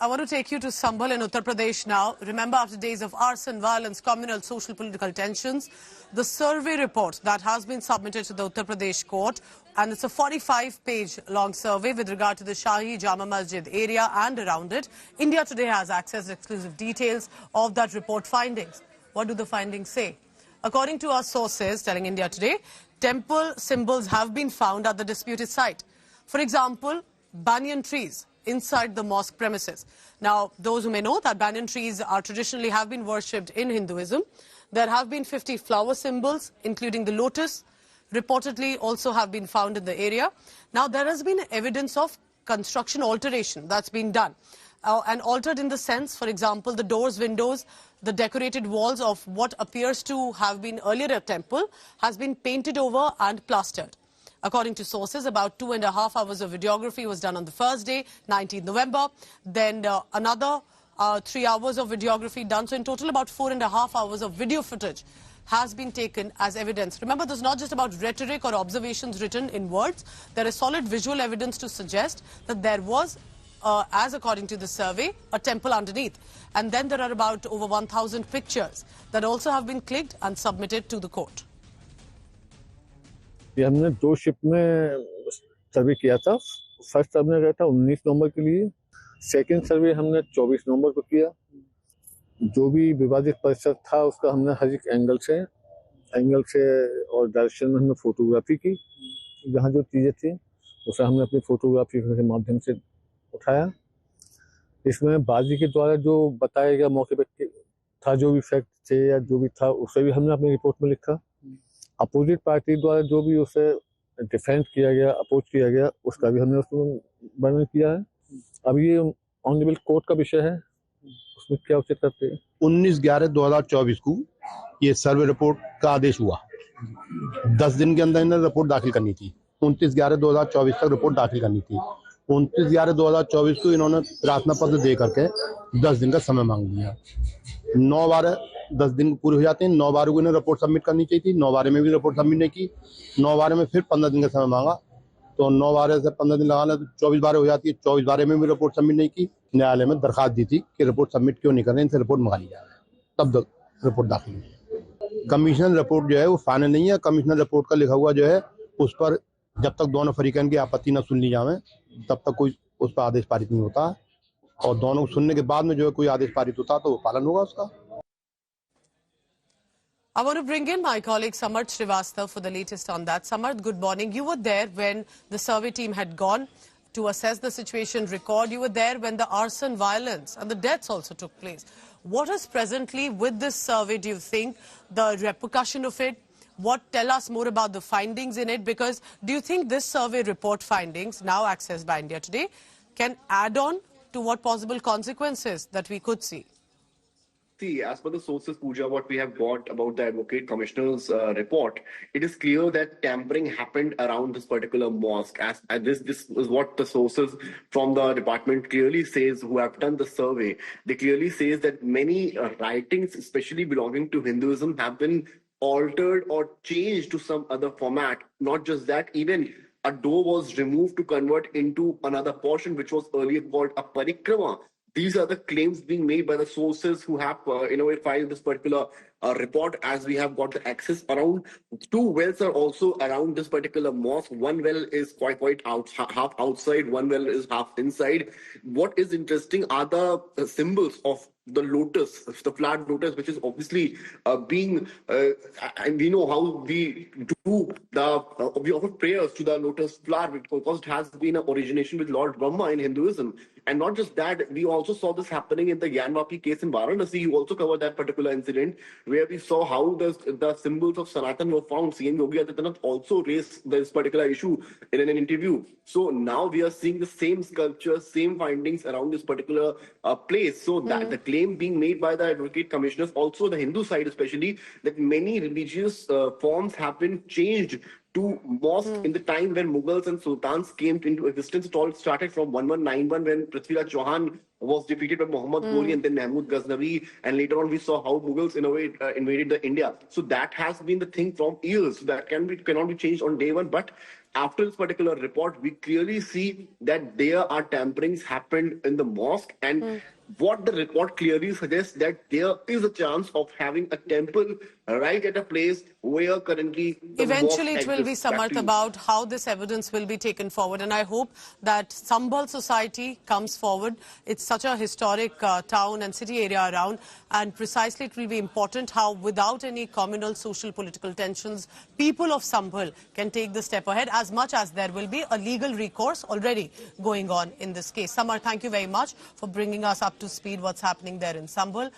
I want to take you to Sambhal in Uttar Pradesh now. Remember, after days of arson, violence, communal, social, political tensions, the survey report that has been submitted to the Uttar Pradesh court, and it's a 45-page long survey with regard to the Shahi Jama Masjid area and around it. India Today has accessed exclusive details of that report findings. What do the findings say? According to our sources telling India Today, temple symbols have been found at the disputed site. For example, banyan trees inside the mosque premises. Now, those who may know that banyan trees are traditionally have been worshipped in Hinduism. There have been 50 flower symbols, including the lotus, reportedly also have been found in the area. Now, there has been evidence of construction alteration that's been done. And altered in the sense, for example, the doors, windows, the decorated walls of what appears to have been earlier a temple has been painted over and plastered. According to sources, about 2.5 hours of videography was done on the first day, 19th November. Then another 3 hours of videography done. So in total, about 4.5 hours of video footage has been taken as evidence. Remember, this is not just about rhetoric or observations written in words. There is solid visual evidence to suggest that there was, as according to the survey, a temple underneath. And then there are about over 1,000 pictures that also have been clicked and submitted to the court. ये हमने 2 shift में सर्वे किया था। First सर्वे गया था 19 नवंबर के लिए, second सर्वे हमने 24 नवंबर को किया। जो भी विवादित परिसर था उसका हमने हर एक एंगल से और डायरेक्शन में हमने फोटोग्राफी की। जहाँ जो चीजें थी उसे हमने अपनी फोटोग्राफी के माध्यम से उठाया। इसमें बाजी के द्वारा जो बताया गया मौके पर था, जो भी फैक्ट थे या जो भी था, उसे भी हमने अपनी रिपोर्ट में लिखा। अपोजिट पार्टी द्वारा जो भी उसे डिफेंड किया गया, अपोज किया गया, उसका भी हमने उसमें वर्णन किया है। अब ये ऑनरेबल कोर्ट का विषय है, उसमें क्या उचित करते हैं। 19/11/2024 को ये सर्वे रिपोर्ट का आदेश हुआ। 10 दिन के अंदर इन्हें रिपोर्ट दाखिल करनी थी। 29/11/2024 तक रिपोर्ट दाखिल करनी थी। 29/11/2024 को इन्होंने प्रार्थना पत्र दे करके 10 दिन का समय मांग लिया। 9/12 10 दिन पूरे हो जाते हैं। 9/12 को इन्हें रिपोर्ट सबमिट करनी चाहिए थी। 9/12 में भी रिपोर्ट सबमिट नहीं की। 9/12 में फिर 15 दिन का समय मांगा, तो 9/12 से 15 दिन लगाना तो 24/12 हो जाती है। 24/12 में भी रिपोर्ट सबमिट नहीं की। न्यायालय में दरखास्त दी थी कि रिपोर्ट सबमिट क्यों नहीं कर रहे, इनसे रिपोर्ट मंगा ली जाए। तब रिपोर्ट दाखिल हुई। कमीशनर रिपोर्ट जो है वो फाइनल नहीं है। कमीशनर रिपोर्ट का लिखा हुआ जो है उस पर जब तक दोनों फरीकैन की आपत्ति न सुन ली जाए तब तक कोई उस पर आदेश पारित नहीं होता, और दोनों को सुनने के बाद में जो है कोई आदेश पारित होता तो वो पालन होगा उसका। I want to bring in my colleague Samarth Srivastava for the latest on that. Samarth, good morning. You were there when the survey team had gone to assess the situation, record. You were there when the arson, violence and the deaths also took place. What is presently with this survey, do you think, the repercussion of it? Tell us more about the findings in it, because do you think this survey report findings, now accessed by India Today, can add on to what possible consequences that we could see? See, as per the sources, Pooja, what we have got about the Advocate Commissioner's report, it is clear that tampering happened around this particular mosque. This is what the sources from the department clearly says, who have done the survey. They clearly says that many writings, especially belonging to Hinduism, have been altered or changed to some other format. Not just that, even a door was removed to convert into another portion, which was earlier called a parikrama. These are the claims being made by the sources who have, filed this particular report, as we have got the access around. 2 wells are also around this particular mosque. One well is quite half outside, one well is half inside. What is interesting are the symbols of the lotus, the flowered lotus, which is obviously being, and we know how we do we offer prayers to the lotus flower, because it has been an origination with Lord Brahma in Hinduism. And not just that, we also saw this happening in the Gyanvapi case in Varanasi. You also covered that particular incident, where we saw how the symbols of Sanatan were found. CM Yogi Adityanath also raised this particular issue in an interview. So now we are seeing the same sculptures, same findings around this particular place. So that the claim being made by the Advocate Commissioners, also the Hindu side especially, that many religious forms have been changed to mosque in the time when Mughals and Sultans came into existence. It all started from 1191 when Prithviraj Chauhan was defeated by Muhammad Ghori and then Mahmud Ghaznavi, and later on we saw how Mughals invaded the India. So that has been the thing from years. So that cannot be changed on day one. But after this particular report, we clearly see that there are tamperings happened in the mosque, and what the report clearly suggests that there is a chance of having a temple right at a place where currently the Eventually, mosque it will be, exists. Back Samarth, to you. about how this evidence will be taken forward. And I hope that Sambhal society comes forward. It's such a historic town and city area around. And precisely, it will be important how, without any communal, social, political tensions, people of Sambhal can take the step ahead, as much as there will be a legal recourse already going on in this case. Samar, thank you very much for bringing us up to speed what's happening there in Sambhal.